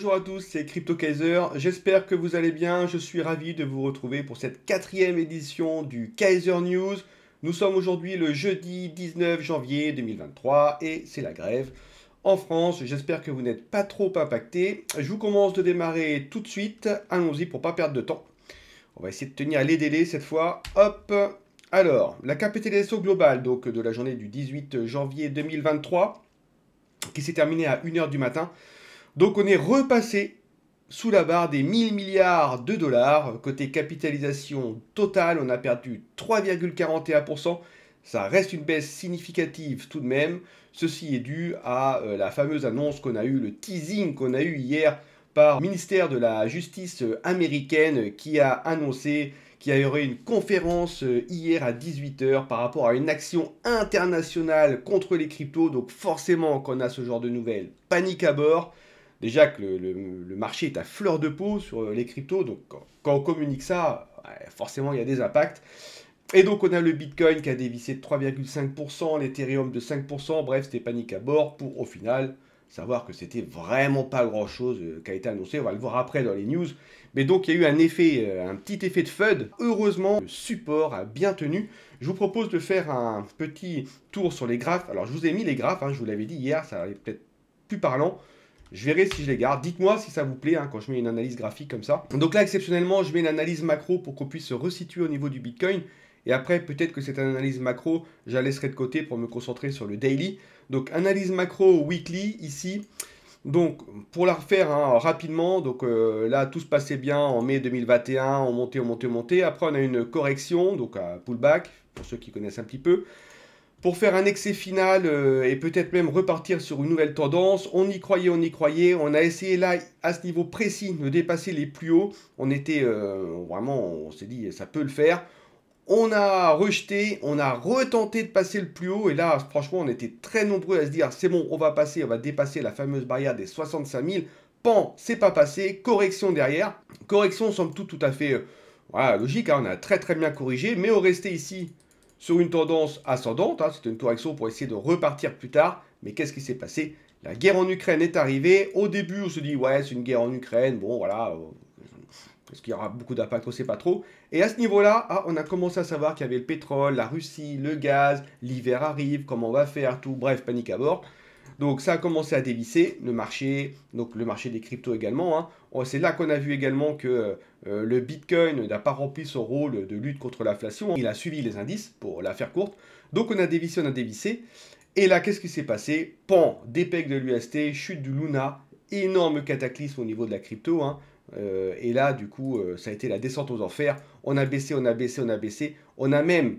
Bonjour à tous, c'est Crypto Kaiser, j'espère que vous allez bien, je suis ravi de vous retrouver pour cette quatrième édition du Kaiser News. Nous sommes aujourd'hui le jeudi 19 janvier 2023 et c'est la grève en France, j'espère que vous n'êtes pas trop impactés. Je vous commence de démarrer tout de suite, allons-y pour pas perdre de temps. On va essayer de tenir les délais cette fois, hop. Alors, la capitalisation globale donc, de la journée du 18 janvier 2023 qui s'est terminée à 1h du matin. Donc on est repassé sous la barre des 1000 milliards de dollars. Côté capitalisation totale, on a perdu 3,41%. Ça reste une baisse significative tout de même. Ceci est dû à la fameuse annonce qu'on a eue, le teasing qu'on a eu hier par le ministère de la Justice américaine qui a annoncé qu'il y aurait une conférence hier à 18h par rapport à une action internationale contre les cryptos. Donc forcément, quand on a ce genre de nouvelles, panique à bord. Déjà que le marché est à fleur de peau sur les cryptos, donc quand on communique ça, ouais, forcément il y a des impacts. Et donc on a le Bitcoin qui a dévissé de 3,5%, l'Ethereum de 5%, bref c'était panique à bord pour au final savoir que c'était vraiment pas grand chose qui a été annoncé, on va le voir après dans les news. Mais donc il y a eu un effet, un petit effet de FUD. Heureusement le support a bien tenu. Je vous propose de faire un petit tour sur les graphes. Alors je vous ai mis les graphes, je vous l'avais dit hier, ça est peut-être plus parlant. Je verrai si je les garde. Dites-moi si ça vous plaît quand je mets une analyse graphique comme ça. Donc là, exceptionnellement, je mets une analyse macro pour qu'on puisse se resituer au niveau du Bitcoin. Et après, peut-être que cette analyse macro, je la laisserai de côté pour me concentrer sur le daily. Donc, analyse macro weekly ici. Donc, pour la refaire rapidement, donc là, tout se passait bien en mai 2021, on montait, on montait, on montait. Après, on a une correction, donc un pullback, pour ceux qui connaissent un petit peu. Pour faire un excès final et peut-être même repartir sur une nouvelle tendance, on y croyait, on y croyait. On a essayé là, à ce niveau précis, de dépasser les plus hauts. On était vraiment, on s'est dit, ça peut le faire. On a rejeté, on a retenté de passer le plus haut. Et là, franchement, on était très nombreux à se dire, c'est bon, on va passer, on va dépasser la fameuse barrière des 65 000. Pan, c'est pas passé. Correction derrière. Correction, somme toute, tout à fait voilà, logique. On a très très bien corrigé. Mais on restait ici sur une tendance ascendante. C'était une correction pour essayer de repartir plus tard. Mais qu'est-ce qui s'est passé? La guerre en Ukraine est arrivée. Au début, on se dit, ouais, c'est une guerre en Ukraine. Bon, voilà. Est-ce qu'il y aura beaucoup d'impact? On ne sait pas trop. Et à ce niveau-là, on a commencé à savoir qu'il y avait le pétrole, la Russie, le gaz, l'hiver arrive, comment on va faire, tout. Bref, panique à bord. Donc ça a commencé à dévisser le marché, donc le marché des cryptos également. C'est là qu'on a vu également que le Bitcoin n'a pas rempli son rôle de lutte contre l'inflation. Il a suivi les indices, pour la faire courte. Donc on a dévissé, on a dévissé. Et là, qu'est-ce qui s'est passé? Pan, dépeg de l'UST, chute du Luna, énorme cataclysme au niveau de la crypto. Et là, du coup, ça a été la descente aux enfers. On a baissé, on a baissé, on a baissé. On a même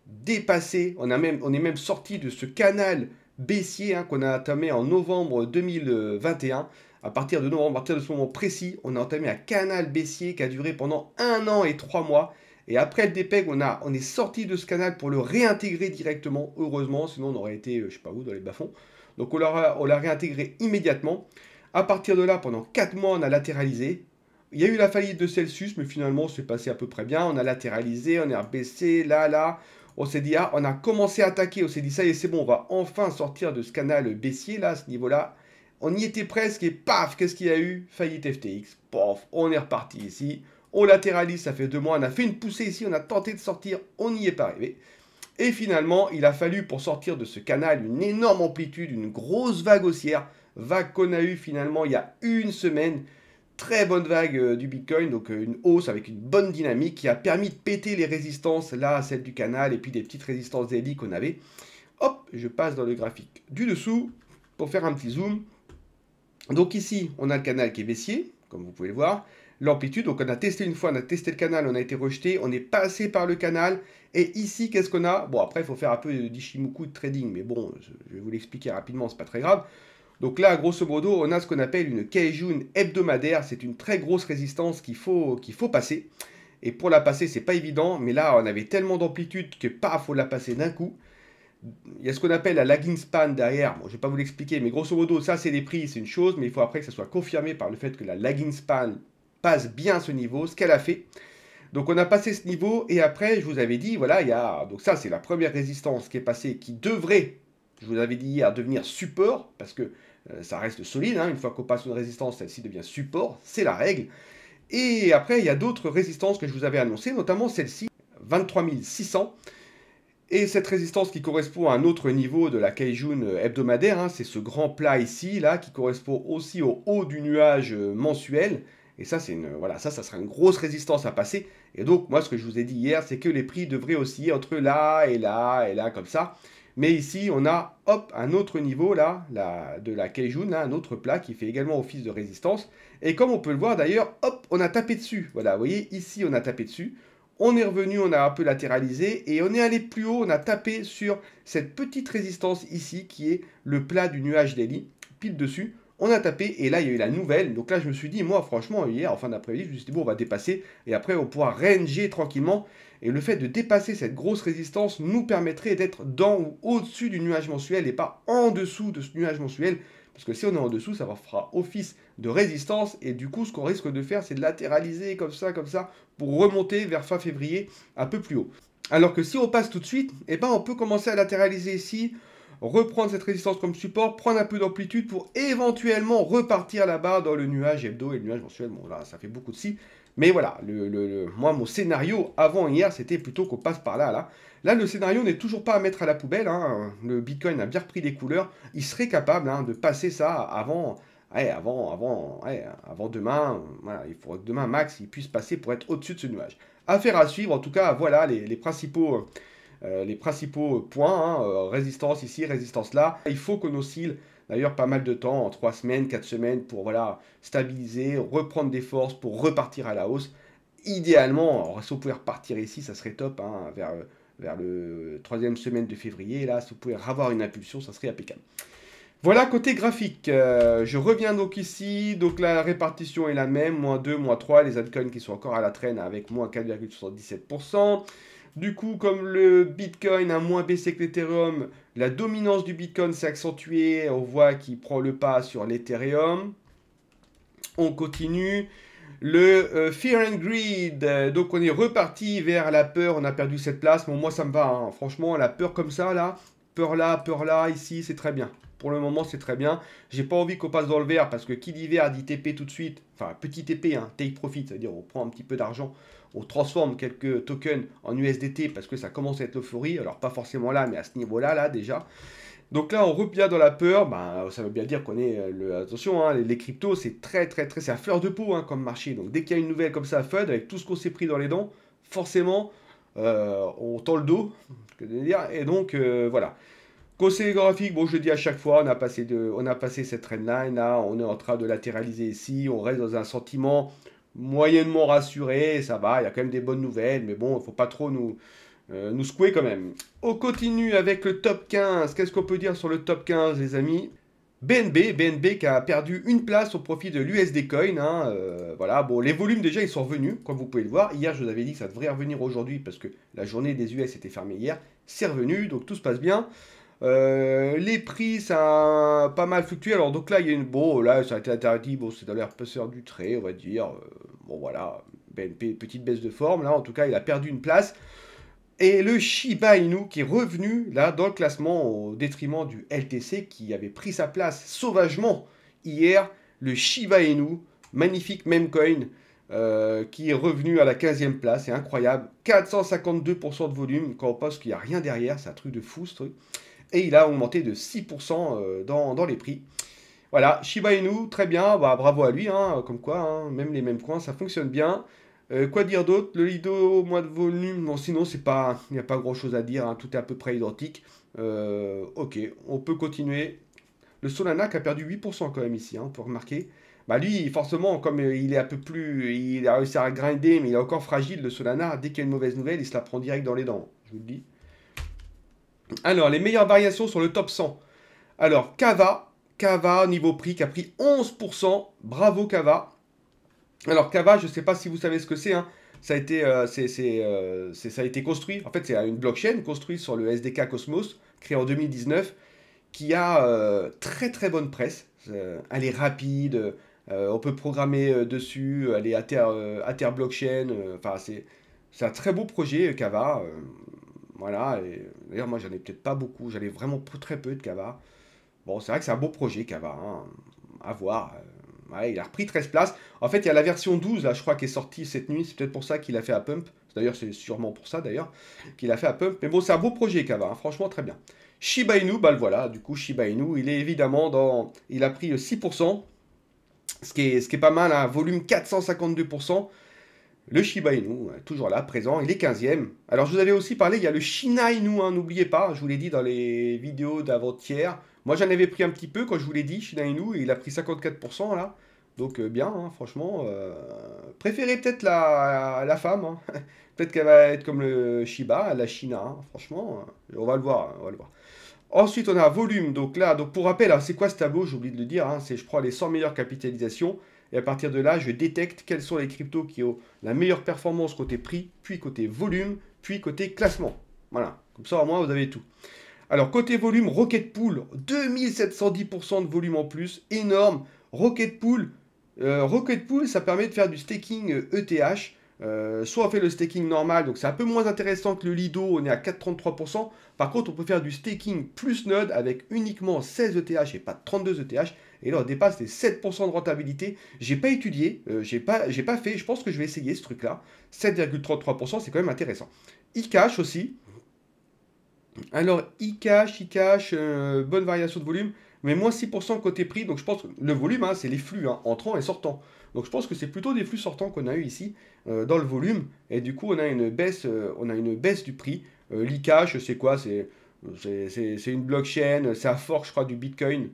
dépassé, on est même sorti de ce canal baissier qu'on a entamé en novembre 2021. À partir de novembre, à partir de ce moment précis, on a entamé un canal baissier qui a duré pendant 1 an et 3 mois. Et après le dépeg, on est sorti de ce canal pour le réintégrer directement, heureusement, sinon on aurait été, je sais pas où, dans les bas-fonds. Donc on l'a réintégré immédiatement. À partir de là, pendant 4 mois, on a latéralisé. Il y a eu la faillite de Celsius, mais finalement, c'est passé à peu près bien. On a latéralisé, on est rebaissé, là. On s'est dit, on a commencé à attaquer. On s'est dit, ça y est, c'est bon, on va enfin sortir de ce canal baissier, là, à ce niveau-là. On y était presque, et paf, qu'est-ce qu'il y a eu? Faillite FTX. Pof, on est reparti ici. On latéralise, ça fait 2 mois. On a fait une poussée ici, on a tenté de sortir, on n'y est pas arrivé. Et finalement, il a fallu, pour sortir de ce canal, une énorme amplitude, une grosse vague haussière. Vague qu'on a eue finalement il y a une semaine. Très bonne vague du Bitcoin, donc une hausse avec une bonne dynamique qui a permis de péter les résistances, là, celle du canal, et puis des petites résistances daily qu'on avait. Hop, je passe dans le graphique du dessous pour faire un petit zoom. Donc ici, on a le canal qui est baissier, comme vous pouvez le voir. L'amplitude, donc on a testé une fois, on a testé le canal, on a été rejeté, on est passé par le canal. Et ici, qu'est-ce qu'on a? Bon, après, il faut faire un peu d'Ishimoku de trading, mais bon, je vais vous l'expliquer rapidement, c'est pas très grave. Donc là, grosso modo, on a ce qu'on appelle une Keijun hebdomadaire. C'est une très grosse résistance qu'il faut passer. Et pour la passer, c'est pas évident. Mais là, on avait tellement d'amplitude que paf, faut la passer d'un coup. Il y a ce qu'on appelle la lagging span derrière. Bon, je vais pas vous l'expliquer, mais grosso modo, ça, c'est les prix, c'est une chose. Mais il faut après que ça soit confirmé par le fait que la lagging span passe bien ce niveau, ce qu'elle a fait. Donc on a passé ce niveau. Et après, je vous avais dit, voilà, il y a... Donc ça, c'est la première résistance qui est passée, qui devrait, je vous avais dit hier, devenir support. Parce que ça reste solide, hein. Une fois qu'on passe une résistance, celle-ci devient support, c'est la règle. Et après, il y a d'autres résistances que je vous avais annoncées, notamment celle-ci, 23 600. Et cette résistance qui correspond à un autre niveau de la Kaijun hebdomadaire, hein, c'est ce grand plat ici, là, qui correspond aussi au haut du nuage mensuel. Et ça, voilà, ça sera une grosse résistance à passer. Et donc, moi, ce que je vous ai dit hier, c'est que les prix devraient osciller entre là, et là, et là, comme ça. Mais ici, on a, hop, un autre niveau, là, de la Kaijun, là, un autre plat qui fait également office de résistance. Et comme on peut le voir, d'ailleurs, hop, on a tapé dessus. Voilà, vous voyez, ici, on a tapé dessus. On est revenu, on a un peu latéralisé et on est allé plus haut, on a tapé sur cette petite résistance ici qui est le plat du nuage d'Eli, pile dessus. On a tapé et là il y a eu la nouvelle. Donc là je me suis dit, moi franchement hier en fin d'après-midi, je me suis dit bon on va dépasser et après on pourra ranger tranquillement. Et le fait de dépasser cette grosse résistance nous permettrait d'être dans ou au-dessus du nuage mensuel et pas en dessous de ce nuage mensuel. Parce que si on est en dessous, ça fera office de résistance. Et du coup, ce qu'on risque de faire, c'est de latéraliser comme ça, pour remonter vers fin février un peu plus haut. Alors que si on passe tout de suite, eh ben, on peut commencer à latéraliser ici, reprendre cette résistance comme support, prendre un peu d'amplitude pour éventuellement repartir là-bas dans le nuage hebdo et le nuage mensuel. Bon, là, ça fait beaucoup de si. Mais voilà, moi, mon scénario avant hier, c'était plutôt qu'on passe par là, là. Là, le scénario n'est toujours pas à mettre à la poubelle, hein. Le Bitcoin a bien repris des couleurs. Il serait capable hein, de passer ça avant demain. Voilà, il faudrait que demain, max, il puisse passer pour être au-dessus de ce nuage. Affaire à suivre. En tout cas, voilà les principaux points. Hein, résistance ici, résistance là. Il faut qu'on oscille d'ailleurs pas mal de temps, en 3 semaines, 4 semaines, pour voilà, stabiliser, reprendre des forces, pour repartir à la hausse. Idéalement, alors, si on pouvait repartir ici, ça serait top, hein, vers le 3e semaine de février. Là, si vous pouvez avoir une impulsion, ça serait impeccable. Voilà, côté graphique, je reviens donc ici, donc la répartition est la même, -2, -3, les altcoins qui sont encore à la traîne avec -4,77%. Du coup, comme le Bitcoin a moins baissé que l'Ethereum, la dominance du Bitcoin s'est accentuée, on voit qu'il prend le pas sur l'Ethereum. On continue. Le Fear and Greed, donc on est reparti vers la peur, on a perdu cette place. Bon, moi ça me va, hein. Franchement, la peur comme ça, là, peur là, ici, c'est très bien. Pour le moment, c'est très bien. J'ai pas envie qu'on passe dans le vert parce que qui dit vert dit TP tout de suite. Enfin, petit TP, hein, take profit, c'est-à-dire on prend un petit peu d'argent, on transforme quelques tokens en USDT parce que ça commence à être l'euphorie. Alors, pas forcément là, mais à ce niveau-là, là, déjà. Donc là, on revient dans la peur. Ben, ça veut bien dire qu'on est... attention, hein, les cryptos, c'est c'est à fleur de peau hein, comme marché. Donc dès qu'il y a une nouvelle comme ça, FUD, avec tout ce qu'on s'est pris dans les dents, forcément, on tend le dos. Que de dire. Et donc, voilà. Conseil graphique, bon, je le dis à chaque fois, on a passé cette trendline, là, on est en train de latéraliser ici, on reste dans un sentiment moyennement rassuré, ça va, il y a quand même des bonnes nouvelles, mais bon, il ne faut pas trop nous secouer quand même. On continue avec le top 15. Qu'est-ce qu'on peut dire sur le top 15, les amis? BNB qui a perdu une place au profit de l'USD Coin. Hein, voilà, bon, les volumes déjà ils sont revenus, comme vous pouvez le voir. Hier, je vous avais dit que ça devrait revenir aujourd'hui parce que la journée des US était fermée hier. C'est revenu, donc tout se passe bien. Les prix, ça a pas mal fluctué. Alors, donc là, il y a une. Bon, là, ça a été interdit. Bon, c'est dans l'air peur du trait, on va dire. Bon, voilà. BNP, petite baisse de forme. Là, en tout cas, il a perdu une place. Et le Shiba Inu qui est revenu là dans le classement au détriment du LTC qui avait pris sa place sauvagement hier. Le Shiba Inu, magnifique meme coin, qui est revenu à la 15e place. C'est incroyable. 452% de volume. Quand on pense qu'il n'y a rien derrière, c'est un truc de fou ce truc. Et il a augmenté de 6% dans les prix. Voilà, Shiba Inu, très bien, bah, bravo à lui, hein, comme quoi, hein, même les mêmes coins, ça fonctionne bien. Quoi dire d'autre? Le Lido, moins de volume, bon, sinon, il n'y a pas grand-chose à dire, hein, tout est à peu près identique. Ok, on peut continuer. Le Solana qui a perdu 8% quand même ici, hein, on peut remarquer. Bah lui, forcément, comme il est un peu plus... Il a réussi à grinder, mais il est encore fragile, le Solana. Dès qu'il y a une mauvaise nouvelle, il se la prend direct dans les dents, je vous le dis. Alors, les meilleures variations sur le top 100. Alors, Kava, niveau prix, qui a pris 11%. Bravo, Kava. Alors, Kava, je ne sais pas si vous savez ce que c'est. Hein. Ça a été construit. En fait, c'est une blockchain construite sur le SDK Cosmos, créé en 2019, qui a très très bonne presse. Elle est rapide. On peut programmer dessus. Elle est Ather blockchain. Enfin, c'est un très beau projet, Kava. Voilà, et d'ailleurs moi j'en ai peut-être pas beaucoup, j'en ai vraiment très peu de Kava. Bon, c'est vrai que c'est un beau projet, Kava, hein, à voir. Ouais, il a repris 13 places. En fait, il y a la version 12, là, je crois, qui est sortie cette nuit. C'est peut-être pour ça qu'il a fait à Pump. D'ailleurs, c'est sûrement pour ça, d'ailleurs, qu'il a fait à Pump. Mais bon, c'est un beau projet, Kava, hein, franchement, très bien. Shiba Inu, bah le voilà, du coup, Shiba Inu, il est évidemment dans... Il a pris 6%, ce qui est pas mal, hein, volume 452%. Le Shiba Inu, toujours là, présent, il est 15e. Alors, je vous avais aussi parlé, il y a le Shina Inu, hein, n'oubliez pas, je vous l'ai dit dans les vidéos d'avant-hier. Moi, j'en avais pris un petit peu quand je vous l'ai dit, Shina Inu, et il a pris 54% là. Donc, bien, hein, franchement. Préférez peut-être la femme, hein. Peut-être qu'elle va être comme le Shiba, la Shina, hein. Franchement, on va le voir, hein, on va le voir. Ensuite, on a volume. Donc là, donc pour rappel, c'est quoi ce tableau? J'ai oublié de le dire, hein, c'est je prends les 100 meilleures capitalisations. Et à partir de là, je détecte quels sont les cryptos qui ont la meilleure performance côté prix, puis côté volume, puis côté classement. Voilà, comme ça au moins vous avez tout. Alors côté volume, Rocket Pool, 2710% de volume en plus, énorme. Rocket Pool, ça permet de faire du staking ETH. Soit on fait le staking normal, donc c'est un peu moins intéressant que le Lido, on est à 4,33%. Par contre, on peut faire du staking plus node avec uniquement 16 ETH et pas 32 ETH. Et là, on dépasse les 7% de rentabilité. J'ai pas étudié, j'ai pas fait. Je pense que je vais essayer ce truc-là. 7,33%, c'est quand même intéressant. eCash aussi. Alors, eCash, bonne variation de volume, mais moins 6% côté prix. Donc, je pense que le volume, hein, c'est les flux, hein, entrants et sortants. Donc, je pense que c'est plutôt des flux sortants qu'on a eu ici dans le volume. Et du coup, on a une baisse du prix. L'eCash, c'est quoi? C'est une blockchain, c'est un fork, je crois, du Bitcoin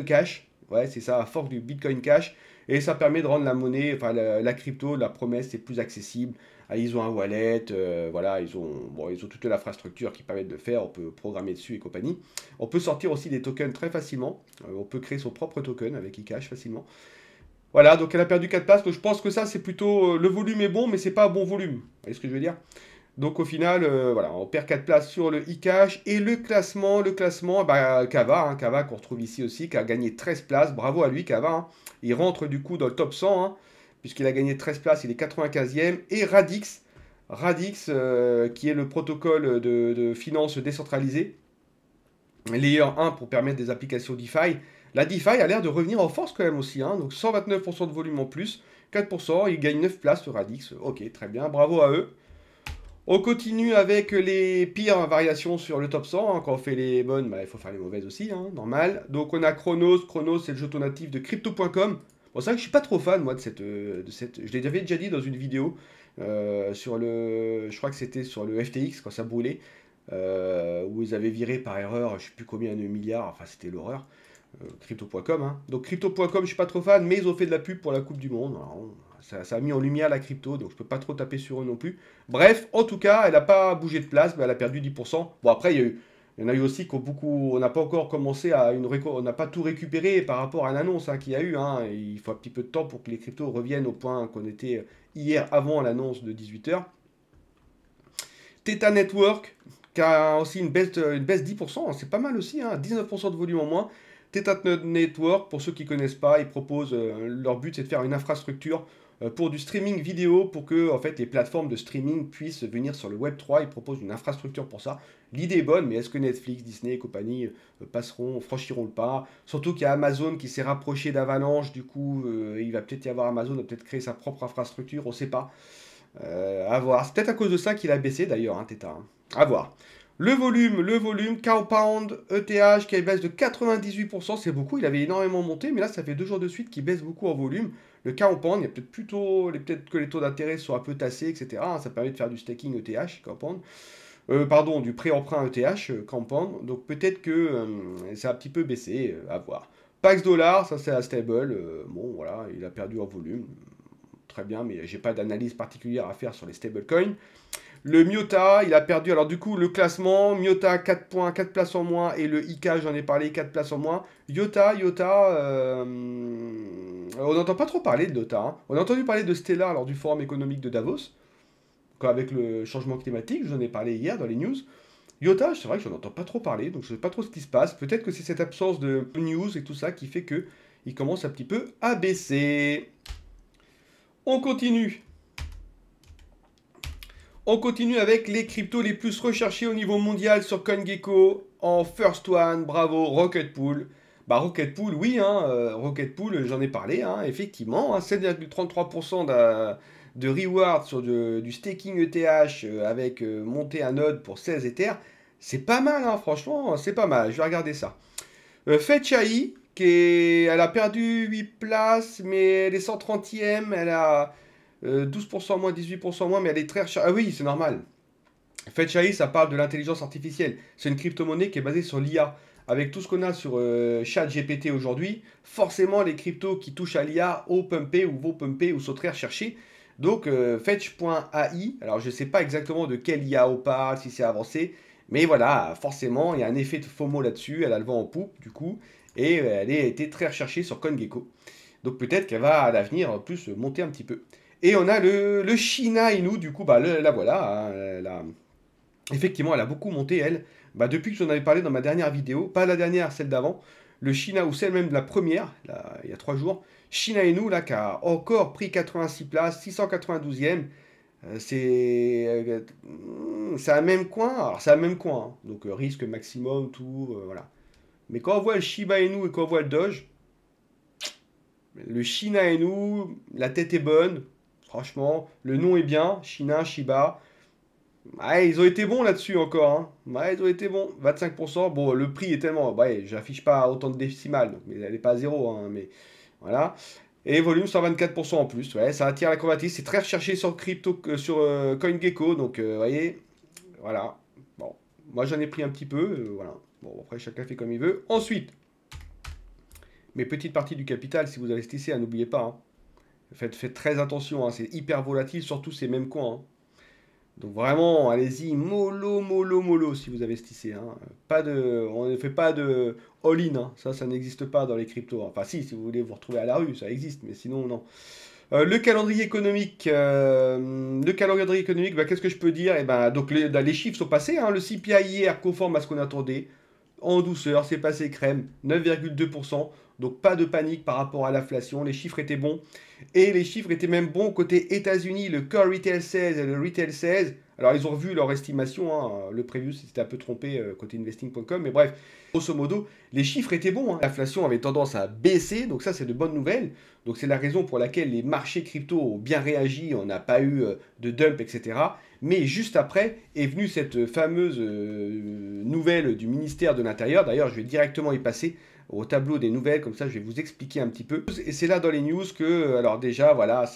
Cash. Ouais, c'est ça, un fork du Bitcoin Cash. Et ça permet de rendre la monnaie, enfin la crypto, la promesse, c'est plus accessible. Ah, ils ont un wallet, voilà, ils ont toute l'infrastructure qui permet de le faire, on peut programmer dessus et compagnie. On peut sortir aussi des tokens très facilement, on peut créer son propre token avec eCash facilement. Voilà, donc elle a perdu 4 places, donc je pense que ça c'est plutôt, le volume est bon, mais c'est pas un bon volume, vous voyez ce que je veux dire? Donc au final, voilà, on perd 4 places sur le eCash, et le classement, bah, Kava, hein, Kava qu'on retrouve ici aussi, qui a gagné 13 places, bravo à lui Kava, hein. Il rentre du coup dans le top 100, hein, puisqu'il a gagné 13 places, il est 95e, et Radix, qui est le protocole de finance décentralisée, Layer 1 pour permettre des applications DeFi. La DeFi a l'air de revenir en force quand même aussi, hein, donc 129% de volume en plus, 4%, il gagne 9 places sur Radix, ok, très bien, bravo à eux. On continue avec les pires variations sur le top 100, hein. Quand on fait les bonnes, bah, il faut faire les mauvaises aussi, hein, normal. Donc on a Chronos, c'est le jeton natif de Crypto.com. Bon, c'est vrai que je suis pas trop fan, moi, de cette. Je l'avais déjà dit dans une vidéo, je crois que c'était sur le FTX, quand ça brûlait, où ils avaient viré par erreur, je sais plus combien de milliards, enfin c'était l'horreur. Crypto.com, hein. Donc Crypto.com, je suis pas trop fan, mais ils ont fait de la pub pour la Coupe du Monde. Alors, ça a mis en lumière la crypto, donc je peux pas trop taper sur eux non plus. Bref, en tout cas, elle n'a pas bougé de place, mais elle a perdu 10%. Bon, après, il y en a eu aussi qui ont beaucoup. On n'a pas encore commencé à on n'a pas tout récupéré par rapport à l'annonce, hein, qu'il y a eu, hein. Il faut un petit peu de temps pour que les cryptos reviennent au point qu'on était hier avant l'annonce de 18h. Theta Network, qui a aussi une baisse 10%, hein, c'est pas mal aussi, hein, 19% de volume en moins. Theta Network, pour ceux qui ne connaissent pas, ils proposent, leur but c'est de faire une infrastructure pour du streaming vidéo, pour que en fait, les plateformes de streaming puissent venir sur le Web3. Ils proposent une infrastructure pour ça. L'idée est bonne, mais est-ce que Netflix, Disney et compagnie franchiront le pas? Surtout qu'il y a Amazon qui s'est rapproché d'Avalanche, du coup, il va peut-être y avoir Amazon, va peut-être créer sa propre infrastructure, on ne sait pas. À voir. C'est peut-être à cause de ça qu'il a baissé d'ailleurs, hein, Theta, hein. À voir. Le volume, Compound, ETH qui a une baisse de 98%, c'est beaucoup, il avait énormément monté, mais là ça fait 2 jours de suite qu'il baisse beaucoup en volume. Le Compound, il y a peut-être que les taux d'intérêt sont un peu tassés, etc. hein, ça permet de faire du staking ETH, Compound. Pardon, du pré-emprunt ETH, Compound. Donc peut-être que ça a un petit peu baissé, à voir. Pax Dollar, ça c'est la stable. Bon voilà, il a perdu en volume. Très bien, mais j'ai pas d'analyse particulière à faire sur les stablecoins. Le Myota, il a perdu, alors du coup, le classement, Myota 4 points, 4 places en moins, et le IK, j'en ai parlé, 4 places en moins. Iota, on n'entend pas trop parler de Iota, hein. On a entendu parler de Stellar lors du forum économique de Davos, avec le changement climatique, je vous en ai parlé hier dans les news. Iota, c'est vrai que je n'en entends pas trop parler, donc je ne sais pas trop ce qui se passe. Peut-être que c'est cette absence de news et tout ça qui fait que il commence un petit peu à baisser. On continue. On continue avec les cryptos les plus recherchés au niveau mondial sur CoinGecko. En first one, bravo, Rocket Pool. Bah Rocket Pool, oui, hein, Rocket Pool, j'en ai parlé, hein, effectivement, hein, 7,33% de reward sur du staking ETH avec montée à node pour 16 Ethers. C'est pas mal, hein, franchement, c'est pas mal, je vais regarder ça. Fetch.ai, elle a perdu 8 places, mais elle est 130e, elle a 12% moins, 18% moins, mais elle est très recherchée. Ah oui, c'est normal. Fetch.ai, ça parle de l'intelligence artificielle. C'est une crypto-monnaie qui est basée sur l'IA. Avec tout ce qu'on a sur ChatGPT aujourd'hui, forcément les cryptos qui touchent à l'IA au pumper ou vont pumper ou sont très recherchés. Donc Fetch.ai, alors je ne sais pas exactement de quelle IA on parle, si c'est avancé, mais voilà, forcément il y a un effet de FOMO là-dessus, elle a le vent en poupe du coup, et elle a été très recherchée sur CoinGecko. Donc peut-être qu'elle va à l'avenir plus monter un petit peu. Et on a le Shiba Inu, du coup, bah, la voilà, hein, effectivement, elle a beaucoup monté, elle. Bah, depuis que j'en avais parlé dans ma dernière vidéo, pas la dernière, celle d'avant, le China ou celle même de la première, là, il y a 3 jours, Shiba Inu, là, qui a encore pris 86 places, 692e, c'est un même coin, alors c'est un même coin, hein, donc risque maximum, tout, voilà. Mais quand on voit le Shiba Inu et quand on voit le Doge, le Shiba Inu, la tête est bonne, franchement, le nom est bien, Shina, Shiba. Ouais, ils ont été bons là-dessus encore, hein. Ouais, ils ont été bons. 25%. Bon, le prix est tellement. Ouais, j'affiche pas autant de décimales, donc, mais elle n'est pas à zéro, hein, mais voilà. Et volume 124% en plus. Ouais, ça attire la convoitise. C'est très recherché sur crypto, sur CoinGecko. Donc, vous voyez, voilà. Bon, moi j'en ai pris un petit peu. Voilà. Bon, après, chacun fait comme il veut. Ensuite, mes petites parties du capital, si vous investissez, hein, n'oubliez pas, hein. Faites très attention, hein, c'est hyper volatile, surtout ces mêmes coins, hein. Donc vraiment, allez-y, mollo, mollo, mollo si vous investissez, hein. Pas de, on ne fait pas de all-in, hein. Ça n'existe pas dans les cryptos, hein. Enfin si vous voulez vous retrouver à la rue, ça existe, mais sinon non. Le calendrier économique, bah, qu'est-ce que je peux dire? Eh ben, donc les chiffres sont passés, hein. Le CPI hier conforme à ce qu'on attendait. En douceur, c'est passé crème, 9,2%. Donc pas de panique par rapport à l'inflation, les chiffres étaient bons. Et les chiffres étaient même bons côté États-Unis, le Core Retail Sales et le Retail Sales. Alors ils ont revu leur estimation, hein. Le preview c'était un peu trompé côté investing.com, mais bref, grosso modo, les chiffres étaient bons, hein. L'inflation avait tendance à baisser, donc ça c'est de bonnes nouvelles. Donc c'est la raison pour laquelle les marchés crypto ont bien réagi, on n'a pas eu de dump, etc. Mais juste après est venue cette fameuse nouvelle du ministère de l'Intérieur. D'ailleurs, je vais directement y passer au tableau des nouvelles, comme ça je vais vous expliquer un petit peu. Et c'est là dans les news que, alors déjà, voilà,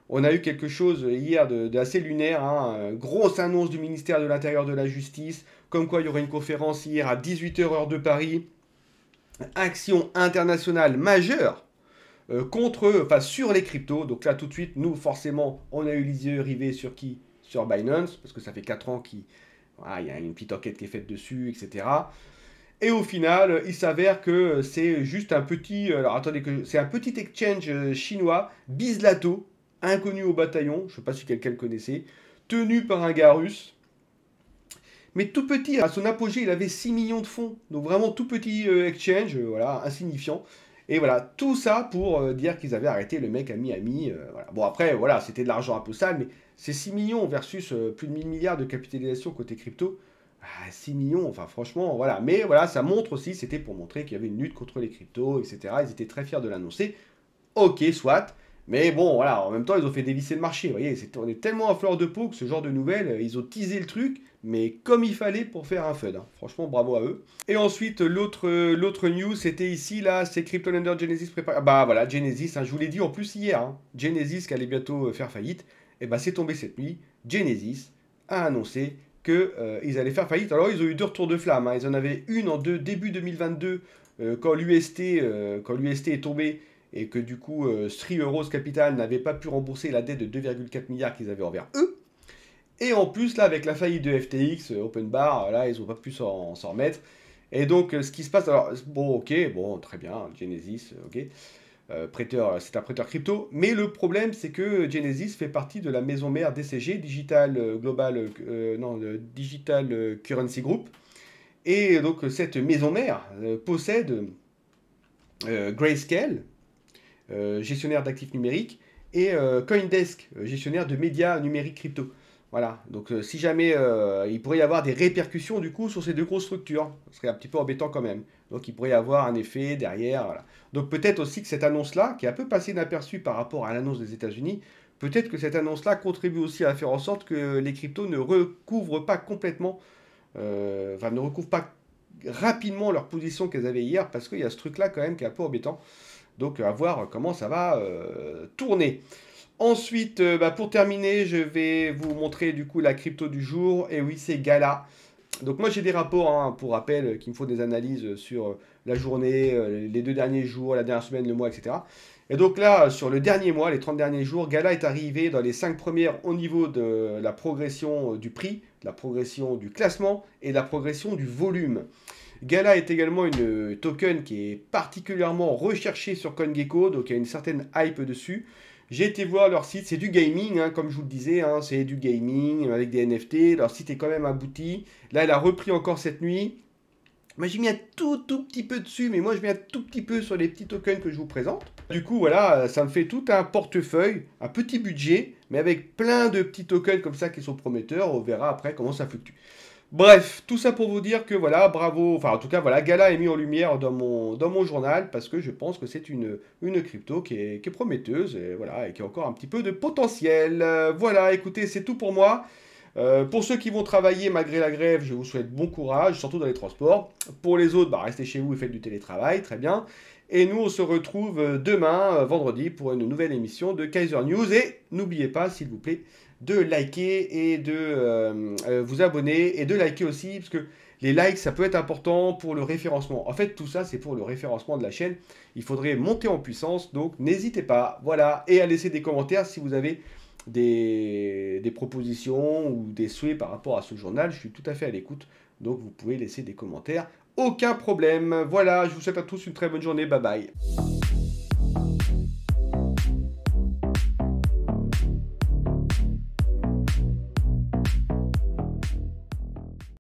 on a eu quelque chose hier d'assez lunaire, hein, grosse annonce du ministère de l'Intérieur de la Justice, comme quoi il y aurait une conférence hier à 18h heure de Paris, action internationale majeure enfin sur les cryptos. Donc là tout de suite, nous forcément, on a eu les yeux rivés sur qui? Sur Binance, parce que ça fait 4 ans qu'il voilà, y a une petite enquête qui est faite dessus, etc. Et au final, il s'avère que c'est juste un petit. Alors attendez, c'est un petit exchange chinois, Bizlato, inconnu au bataillon, je ne sais pas si quelqu'un le connaissait, tenu par un gars russe. Mais tout petit, à son apogée, il avait 6 millions de fonds. Donc vraiment tout petit exchange, voilà, insignifiant. Et voilà, tout ça pour dire qu'ils avaient arrêté le mec à Miami. Voilà. Bon après, voilà, c'était de l'argent un peu sale, mais c'est 6 millions versus plus de 1000 milliards de capitalisation côté crypto. Ah, 6 millions, enfin franchement, voilà. Mais voilà, ça montre aussi, c'était pour montrer qu'il y avait une lutte contre les cryptos, etc. Ils étaient très fiers de l'annoncer. Ok, soit. Mais bon, voilà, en même temps, ils ont fait dévisser le marché. Vous voyez, on est tellement à fleur de peau que ce genre de nouvelles, ils ont teasé le truc, mais comme il fallait pour faire un FUD, hein. Franchement, bravo à eux. Et ensuite, l'autre news, c'était ici, là, c'est CryptoLender Genesis prépare. Bah voilà, Genesis, hein, je vous l'ai dit en plus hier, hein, Genesis qui allait bientôt faire faillite. Et bah c'est tombé cette nuit. Genesis a annoncé qu'ils allaient faire faillite. Alors, ils ont eu 2 retours de flamme, hein. Ils en avaient une en début 2022, quand l'UST est tombé et que du coup Three Euros Capital n'avait pas pu rembourser la dette de 2,4 milliards qu'ils avaient envers eux. Et en plus, là, avec la faillite de FTX, Open Bar, là, ils n'ont pas pu s'en remettre. Et donc, ce qui se passe, alors, bon, ok, bon, très bien, Genesis, ok, c'est un prêteur crypto, mais le problème, c'est que Genesis fait partie de la maison mère DCG, Digital Global, non, Digital Currency Group, et donc, cette maison mère possède Grayscale, gestionnaire d'actifs numériques, et Coindesk, gestionnaire de médias numériques crypto. Voilà, donc si jamais il pourrait y avoir des répercussions du coup sur ces deux grosses structures, ce serait un petit peu embêtant quand même. Donc il pourrait y avoir un effet derrière, voilà. Donc peut-être aussi que cette annonce-là, qui est un peu passée inaperçue par rapport à l'annonce des États-Unis, peut-être que cette annonce-là contribue aussi à faire en sorte que les cryptos ne recouvrent pas complètement, enfin ne recouvrent pas rapidement leur position qu'elles avaient hier, parce qu'il y a ce truc-là quand même qui est un peu embêtant. Donc à voir comment ça va tourner. Ensuite, pour terminer, je vais vous montrer du coup la crypto du jour. Et oui, c'est Gala. Donc moi j'ai des rapports, hein, pour rappel, qui me font des analyses sur la journée, les 2 derniers jours, la dernière semaine, le mois, etc. Et donc là, sur le dernier mois, les 30 derniers jours, Gala est arrivé dans les 5 premières au niveau de la progression du prix, de la progression du classement et de la progression du volume. Gala est également une token qui est particulièrement recherchée sur CoinGecko, donc il y a une certaine hype dessus. J'ai été voir leur site, c'est du gaming, hein, comme je vous le disais, hein, c'est du gaming avec des NFT. Leur site est quand même abouti. Là, elle a repris encore cette nuit. Moi, j'ai mis un tout petit peu dessus, mais moi, je mets un tout petit peu sur les petits tokens que je vous présente. Du coup, voilà, ça me fait tout un portefeuille, un petit budget, mais avec plein de petits tokens comme ça qui sont prometteurs. On verra après comment ça fluctue. Bref, tout ça pour vous dire que voilà, bravo, enfin en tout cas voilà, Gala est mis en lumière dans mon journal parce que je pense que c'est une crypto qui est prometteuse et voilà, et qui a encore un petit peu de potentiel. Voilà, écoutez, c'est tout pour moi. Pour ceux qui vont travailler malgré la grève, je vous souhaite bon courage, surtout dans les transports. Pour les autres, restez chez vous et faites du télétravail, très bien. Et nous, on se retrouve demain, vendredi, pour une nouvelle émission de Kaiser News. Et n'oubliez pas, s'il vous plaît, de liker et de vous abonner et de liker aussi, parce que les likes, ça peut être important pour le référencement. En fait, tout ça, c'est pour le référencement de la chaîne. Il faudrait monter en puissance, donc n'hésitez pas. Voilà, et à laisser des commentaires si vous avez des propositions ou des souhaits par rapport à ce journal. Je suis tout à fait à l'écoute, donc vous pouvez laisser des commentaires. Aucun problème. Voilà, je vous souhaite à tous une très bonne journée. Bye bye.